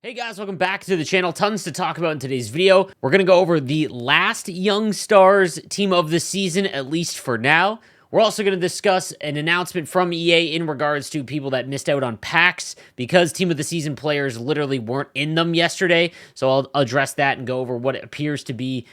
Hey guys, welcome back to the channel. Tons to talk about in today's video. We're going to go over the last Young Stars team of the season, at least for now. We're also going to discuss an announcement from EA in regards to people that missed out on packs because team of the season players literally weren't in them yesterday. So I'll address that and go over what appears to be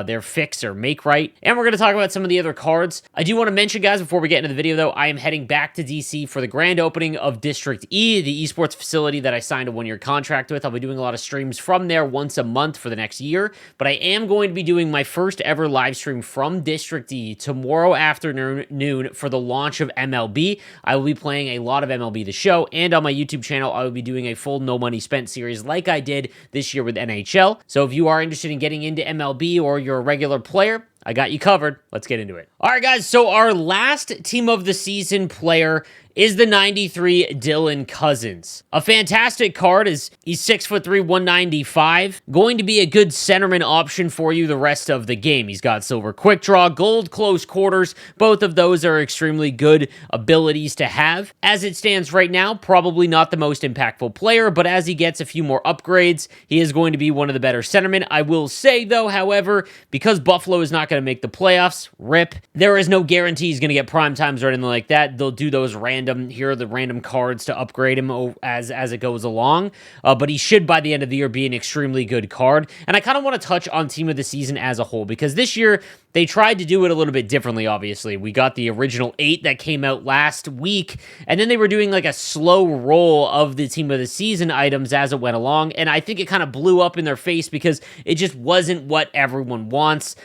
their fix or make right. And we're going to talk about some of the other cards. I do want to mention, guys, before we get into the video, though, I am heading back to DC for the grand opening of District E, the esports facility that I signed a one-year contract with. I'll be doing a lot of streams from there once a month for the next year, but I am going to be doing my first ever live stream from District E tomorrow afternoon for the launch of MLB. I will be playing a lot of MLB The Show, and on my YouTube channel, I will be doing a full No Money Spent series like I did this year with NHL. So if you are interested in getting into MLB or you're a regular player, I got you covered. Let's get into it. All right, guys, so our last team of the season player is the 93 Dylan Cozens. A fantastic card. He's 6'3", 195. Going to be a good centerman option for you the rest of the game. He's got silver quick draw, gold close quarters. Both of those are extremely good abilities to have. As it stands right now, probably not the most impactful player, but as he gets a few more upgrades, he is going to be one of the better centermen. I will say, though, however, because Buffalo is not going to make the playoffs, rip, there is no guarantee he's going to get prime times or anything like that. They'll do those here are the random cards to upgrade him as it goes along, but he should by the end of the year be an extremely good card. And I kind of want to touch on team of the season as a whole, because this year they tried to do it a little bit differently. Obviously, we got the original 8 that came out last week, and then they were doing like a slow roll of the team of the season items as it went along, and I think it kind of blew up in their face because it just wasn't what everyone wants.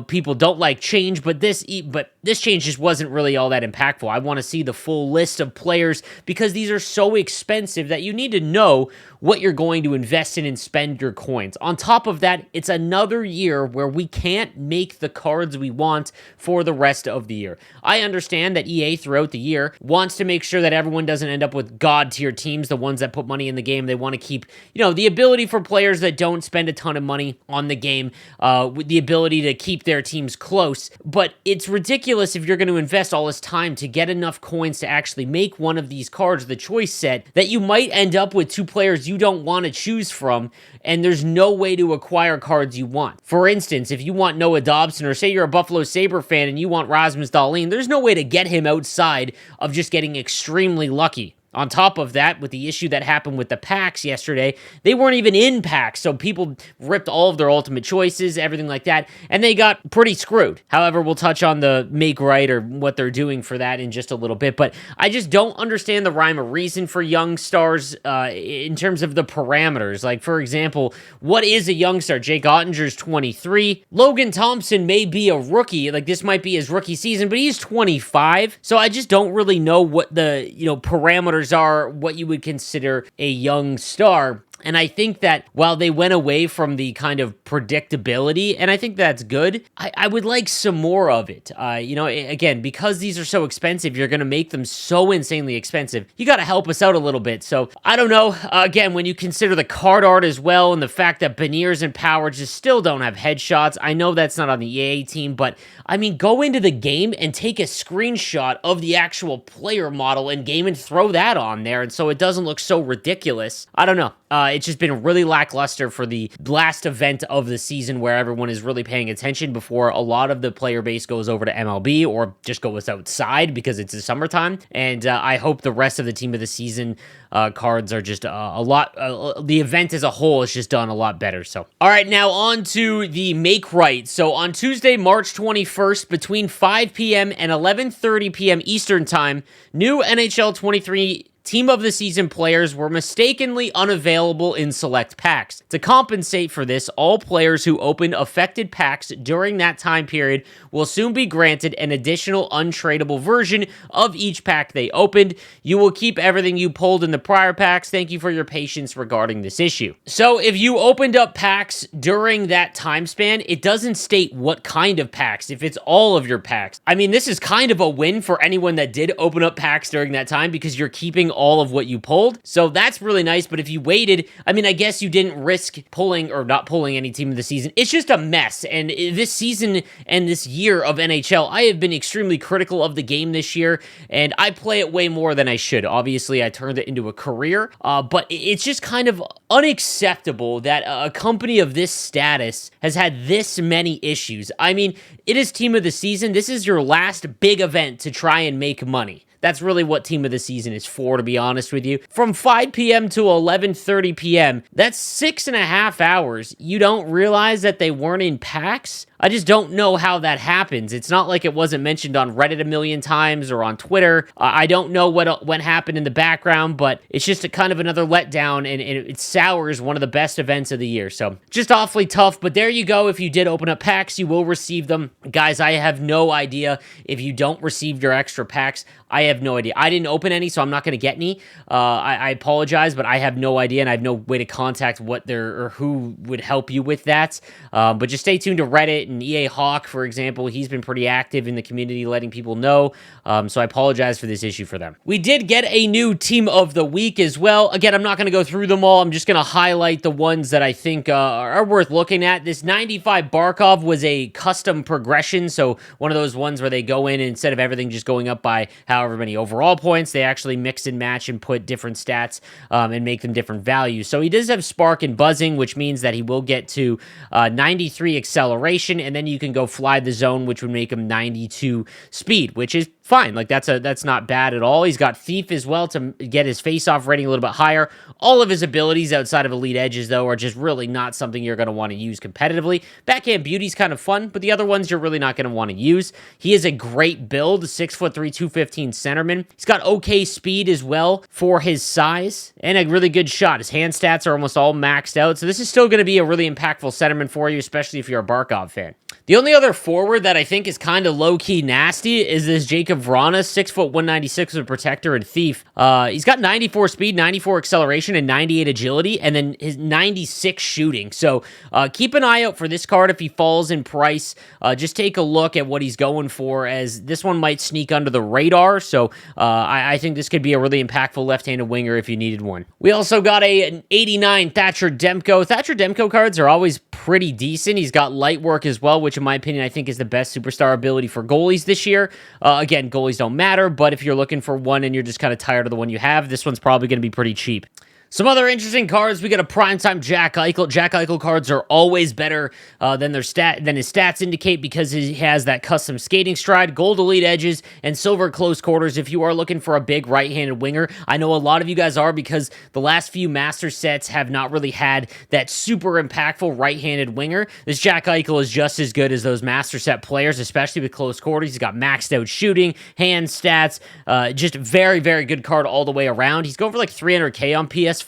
People don't like change, but this change just wasn't really all that impactful. I want to see the full list of players because these are so expensive that you need to know what you're going to invest in and spend your coins. On top of that, it's another year where we can't make the cards we want for the rest of the year. I understand that EA throughout the year wants to make sure that everyone doesn't end up with god tier teams, the ones that put money in the game. They want to keep, the ability for players that don't spend a ton of money on the game, with the ability to keep their teams close. But it's ridiculous if you're going to invest all this time to get enough coins to actually make one of these cards, the choice set, that you might end up with 2 players you don't want to choose from, and there's no way to acquire cards you want. For instance, if you want Noah Dobson, or say you're a Buffalo Sabre fan and you want Rasmus Dahlin, there's no way to get him outside of just getting extremely lucky. On top of that, with the issue that happened with the packs yesterday, they weren't even in packs, so people ripped all of their ultimate choices, everything like that, and they got pretty screwed. However, we'll touch on the make right or what they're doing for that in just a little bit, but I just don't understand the rhyme or reason for young stars in terms of the parameters. Like, for example, what is a young star? Jake Ottinger's 23. Logan Thompson may be a rookie. Like, this might be his rookie season, but he's 25, so I just don't really know what the, parameters are, what you would consider a young star. And I think that while they went away from the kind of predictability, and I think that's good, I would like some more of it. Again, because these are so expensive, you're going to make them so insanely expensive. You got to help us out a little bit. So I don't know. Again, when you consider the card art as well, and the fact that Beniers and Power just still don't have headshots, I know that's not on the EA team, but I mean, go into the game and take a screenshot of the actual player model in game and throw that on there, and so it doesn't look so ridiculous. I don't know. It's just been really lackluster for the last event of the season where everyone is really paying attention before a lot of the player base goes over to MLB or just goes outside because it's the summertime. And I hope the rest of the team of the season cards are just the event as a whole is just done a lot better. So, all right, now on to the make right. So on Tuesday, March 21st, between 5 p.m. and 11:30 p.m. Eastern Time, new NHL 23 Team of the Season players were mistakenly unavailable in select packs. To compensate for this, all players who opened affected packs during that time period will soon be granted an additional untradeable version of each pack they opened. You will keep everything you pulled in the prior packs. Thank you for your patience regarding this issue. So if you opened up packs during that time span, it doesn't state what kind of packs, if it's all of your packs. I mean, this is kind of a win for anyone that did open up packs during that time because you're keeping all of what you pulled. So that's really nice. But if you waited, I mean, I guess you didn't risk pulling or not pulling any team of the season. It's just a mess. And this season and this year of NHL, I have been extremely critical of the game this year, and I play it way more than I should. Obviously, I turned it into a career, but it's just kind of unacceptable that a company of this status has had this many issues. I mean, it is team of the season. This is your last big event to try and make money. That's really what team of the season is for, to be honest with you. From 5 p.m. to 11:30 p.m., that's 6.5 hours. You don't realize that they weren't in packs? I just don't know how that happens. It's not like it wasn't mentioned on Reddit a million times or on Twitter. I don't know what happened in the background, but it's just a kind of another letdown, and it sours one of the best events of the year. So just awfully tough, but there you go. If you did open up packs, you will receive them. Guys, I have no idea if you don't receive your extra packs. I have no idea. I didn't open any, so I'm not going to get any. I apologize, but I have no idea, and I have no way to contact who would help you with that. But just stay tuned to Reddit and EA Hawk, for example. He's been pretty active in the community, letting people know. So I apologize for this issue for them. We did get a new team of the week as well. Again, I'm not going to go through them all. I'm just going to highlight the ones that I think are worth looking at. This 95 Barkov was a custom progression, so one of those ones where they go in and instead of everything just going up by however many overall points, they actually mix and match and put different stats and make them different values. So he does have spark and buzzing, which means that he will get to 93 acceleration, and then you can go fly the zone, which would make him 92 speed, which is fine. Like, that's not bad at all. He's got thief as well to get his face-off rating a little bit higher. All of his abilities outside of elite edges, though, are just really not something you're going to want to use competitively. Backhand beauty's kind of fun, but the other ones you're really not going to want to use. He is a great build, 6'3", 215 centerman. He's got okay speed as well for his size, and a really good shot. His hand stats are almost all maxed out, so this is still going to be a really impactful centerman for you, especially if you're a Barkov fan. The only other forward that I think is kind of low-key nasty is this Jacob Vrana, 6', 196 with a protector and thief. He's got 94 speed, 94 acceleration, and 98 agility, and then his 96 shooting. So keep an eye out for this card if he falls in price. Just take a look at what he's going for, as this one might sneak under the radar. So I think this could be a really impactful left-handed winger if you needed one. We also got an 89 Thatcher Demko. Thatcher Demko cards are always pretty decent. He's got light work as well, which in my opinion, I think is the best superstar ability for goalies this year. Again, goalies don't matter, but if you're looking for one and you're just kind of tired of the one you have, this one's probably going to be pretty cheap. Some other interesting cards, we got a primetime Jack Eichel. Jack Eichel cards are always better than his stats indicate, because he has that custom skating stride, gold elite edges, and silver close quarters if you are looking for a big right-handed winger. I know a lot of you guys are, because the last few master sets have not really had that super impactful right-handed winger. This Jack Eichel is just as good as those master set players, especially with close quarters. He's got maxed out shooting, hand stats, just very, very good card all the way around. He's going for like 300K on PS5.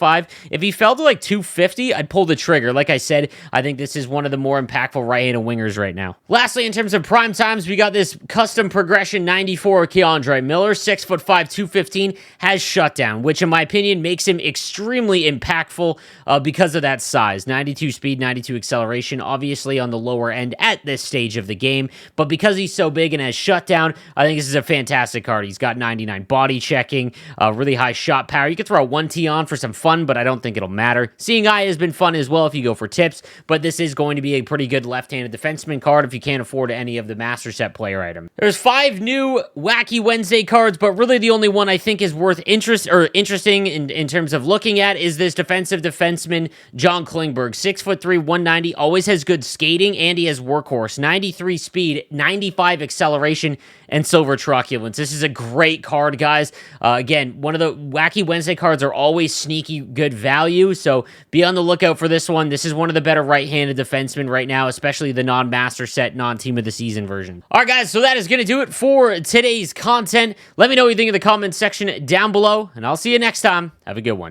If he fell to like 250, I'd pull the trigger. Like I said, I think this is one of the more impactful right-handed wingers right now. Lastly, in terms of prime times, we got this custom progression 94 Keandre Miller, 6'5", 215, has shutdown, which in my opinion makes him extremely impactful because of that size. 92 speed, 92 acceleration, obviously on the lower end at this stage of the game, but because he's so big and has shutdown, I think this is a fantastic card. He's got 99 body checking, really high shot power. You could throw a 1T on for some fun, but I don't think it'll matter. Seeing Eye has been fun as well if you go for tips, but this is going to be a pretty good left-handed defenseman card if you can't afford any of the master set player items. There's 5 new Wacky Wednesday cards, but really the only one I think is worth interesting in terms of looking at is this defensive defenseman, John Klingberg, 6'3", 190, always has good skating, and he has workhorse, 93 speed, 95 acceleration, and silver truculence. This is a great card, guys. Again, one of the Wacky Wednesday cards are always sneaky good value, so be on the lookout for this one. This is one of the better right-handed defensemen right now, especially the non-master set, non-team of the season version. All right, guys, so that is going to do it for today's content. Let me know what you think in the comments section down below, and I'll see you next time. Have a good one.